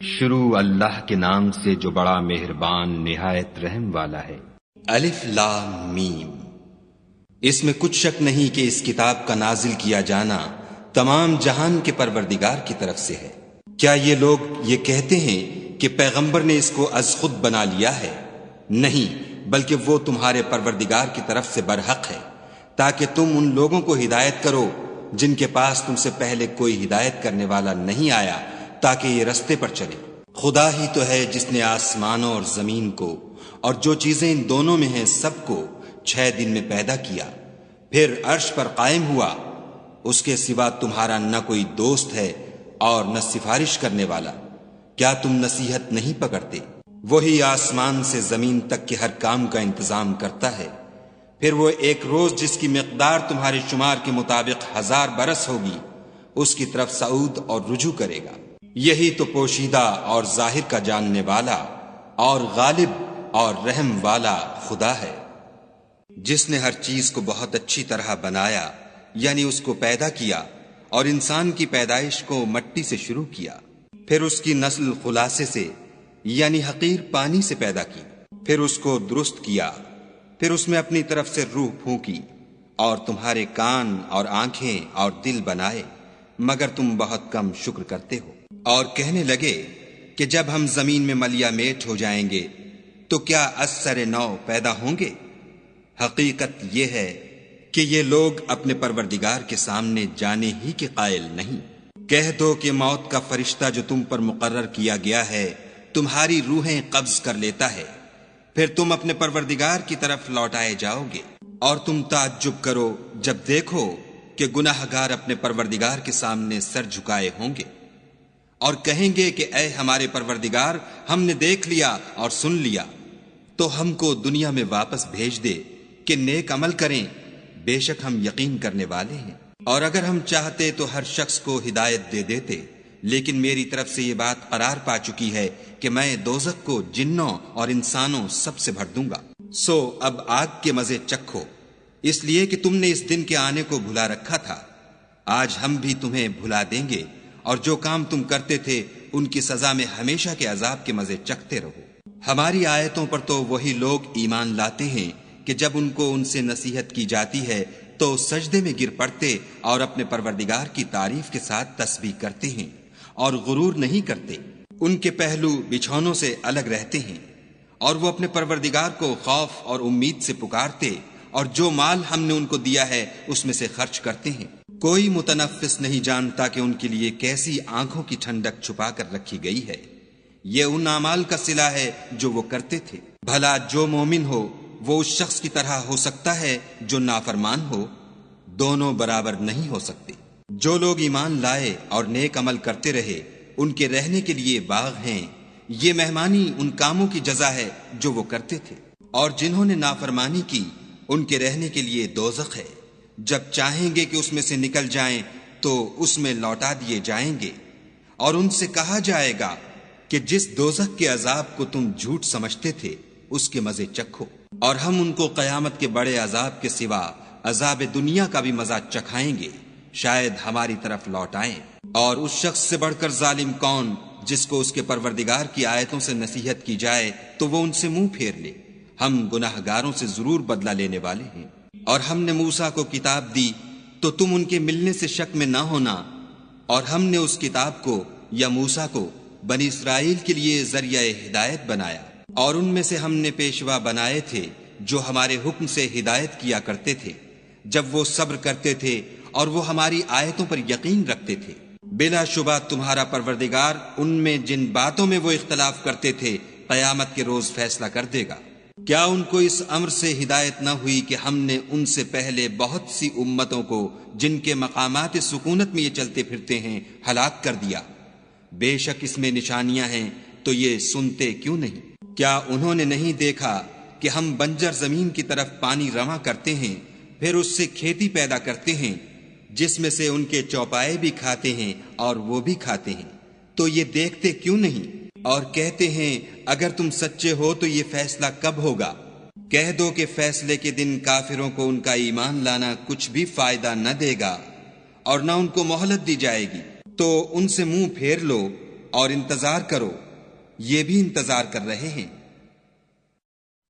شروع اللہ کے نام سے جو بڑا مہربان نہایت رحم والا ہے۔ الف لام میم۔ اس میں کچھ شک نہیں کہ اس کتاب کا نازل کیا جانا تمام جہان کے پروردگار کی طرف سے ہے۔ کیا یہ لوگ یہ کہتے ہیں کہ پیغمبر نے اس کو از خود بنا لیا ہے؟ نہیں، بلکہ وہ تمہارے پروردگار کی طرف سے برحق ہے، تاکہ تم ان لوگوں کو ہدایت کرو جن کے پاس تم سے پہلے کوئی ہدایت کرنے والا نہیں آیا، تاکہ یہ رستے پر چلے۔ خدا ہی تو ہے جس نے آسمانوں اور زمین کو اور جو چیزیں ان دونوں میں ہیں سب کو 6 دن میں پیدا کیا، پھر عرش پر قائم ہوا۔ اس کے سوا تمہارا نہ کوئی دوست ہے اور نہ سفارش کرنے والا۔ کیا تم نصیحت نہیں پکڑتے؟ وہی آسمان سے زمین تک کے ہر کام کا انتظام کرتا ہے، پھر وہ ایک روز جس کی مقدار تمہارے شمار کے مطابق 1000 برس ہوگی، اس کی طرف صعود اور رجوع کرے گا۔ یہی تو پوشیدہ اور ظاہر کا جاننے والا اور غالب اور رحم والا خدا ہے، جس نے ہر چیز کو بہت اچھی طرح بنایا، یعنی اس کو پیدا کیا اور انسان کی پیدائش کو مٹی سے شروع کیا، پھر اس کی نسل خلاصے سے یعنی حقیر پانی سے پیدا کی، پھر اس کو درست کیا، پھر اس میں اپنی طرف سے روح پھونکی اور تمہارے کان اور آنکھیں اور دل بنائے، مگر تم بہت کم شکر کرتے ہو۔ اور کہنے لگے کہ جب ہم زمین میں ملیا میٹ ہو جائیں گے تو کیا از سر نو پیدا ہوں گے؟ حقیقت یہ ہے کہ یہ لوگ اپنے پروردگار کے سامنے جانے ہی کے قائل نہیں۔ کہہ دو کہ موت کا فرشتہ جو تم پر مقرر کیا گیا ہے تمہاری روحیں قبض کر لیتا ہے، پھر تم اپنے پروردگار کی طرف لوٹائے جاؤ گے، اور تم تعجب کرو جب دیکھو کہ گناہ گار اپنے پروردگار کے سامنے سر جھکائے ہوں گے اور کہیں گے کہ اے ہمارے پروردگار، ہم نے دیکھ لیا اور سن لیا، تو ہم کو دنیا میں واپس بھیج دے کہ نیک عمل کریں، بے شک ہم یقین کرنے والے ہیں۔ اور اگر ہم چاہتے تو ہر شخص کو ہدایت دے دیتے، لیکن میری طرف سے یہ بات قرار پا چکی ہے کہ میں دوزخ کو جنوں اور انسانوں سب سے بھر دوں گا۔ سو اب آگ کے مزے چکھو، اس لیے کہ تم نے اس دن کے آنے کو بھلا رکھا تھا۔ آج ہم بھی تمہیں بھلا دیں گے، اور جو کام تم کرتے تھے ان کی سزا میں ہمیشہ کے عذاب کے مزے چکھتے رہو۔ ہماری آیتوں پر تو وہی لوگ ایمان لاتے ہیں کہ جب ان کو ان سے نصیحت کی جاتی ہے تو سجدے میں گر پڑتے اور اپنے پروردگار کی تعریف کے ساتھ تسبیح کرتے ہیں اور غرور نہیں کرتے۔ ان کے پہلو بچھونوں سے الگ رہتے ہیں، اور وہ اپنے پروردگار کو خوف اور امید سے پکارتے، اور جو مال ہم نے ان کو دیا ہے اس میں سے خرچ کرتے ہیں۔ کوئی متنفس نہیں جانتا کہ ان کے لیے کیسی آنکھوں کی ٹھنڈک چھپا کر رکھی گئی ہے۔ یہ ان اعمال کا صلہ ہے جو وہ کرتے تھے۔ بھلا جو مومن ہو وہ اس شخص کی طرح ہو سکتا ہے جو نافرمان ہو؟ دونوں برابر نہیں ہو سکتے۔ جو لوگ ایمان لائے اور نیک عمل کرتے رہے ان کے رہنے کے لیے باغ ہیں، یہ مہمانی ان کاموں کی جزا ہے جو وہ کرتے تھے۔ اور جنہوں نے نافرمانی کی ان کے رہنے کے لیے دوزخ ہے، جب چاہیں گے کہ اس میں سے نکل جائیں تو اس میں لوٹا دیے جائیں گے، اور ان سے کہا جائے گا کہ جس دوزخ کے عذاب کو تم جھوٹ سمجھتے تھے اس کے مزے چکھو، اور ہم ان کو قیامت کے بڑے عذاب کے سوا عذاب دنیا کا بھی مزہ چکھائیں گے، شاید ہماری طرف لوٹ آئیں۔ اور اس شخص سے بڑھ کر ظالم کون جس کو اس کے پروردگار کی آیتوں سے نصیحت کی جائے تو وہ ان سے منہ پھیر لے؟ ہم گناہ گاروں سے ضرور بدلہ لینے والے ہیں۔ اور ہم نے موسیٰ کو کتاب دی تو تم ان کے ملنے سے شک میں نہ ہونا، اور ہم نے اس کتاب کو یا موسیٰ کو بنی اسرائیل کے لیے ذریعہ ہدایت بنایا، اور ان میں سے ہم نے پیشوا بنائے تھے جو ہمارے حکم سے ہدایت کیا کرتے تھے جب وہ صبر کرتے تھے اور وہ ہماری آیتوں پر یقین رکھتے تھے۔ بلا شبہ تمہارا پروردگار ان میں جن باتوں میں وہ اختلاف کرتے تھے قیامت کے روز فیصلہ کر دے گا۔ کیا ان کو اس امر سے ہدایت نہ ہوئی کہ ہم نے ان سے پہلے بہت سی امتوں کو جن کے مقامات سکونت میں یہ چلتے پھرتے ہیں ہلاک کر دیا؟ بے شک اس میں نشانیاں ہیں تو یہ سنتے کیوں نہیں؟ کیا انہوں نے نہیں دیکھا کہ ہم بنجر زمین کی طرف پانی رواں کرتے ہیں، پھر اس سے کھیتی پیدا کرتے ہیں جس میں سے ان کے چوپائے بھی کھاتے ہیں اور وہ بھی کھاتے ہیں، تو یہ دیکھتے کیوں نہیں؟ اور کہتے ہیں اگر تم سچے ہو تو یہ فیصلہ کب ہوگا؟ کہہ دو کہ فیصلے کے دن کافروں کو ان کا ایمان لانا کچھ بھی فائدہ نہ دے گا اور نہ ان کو مہلت دی جائے گی، تو ان سے منہ پھیر لو اور انتظار کرو، یہ بھی انتظار کر رہے ہیں۔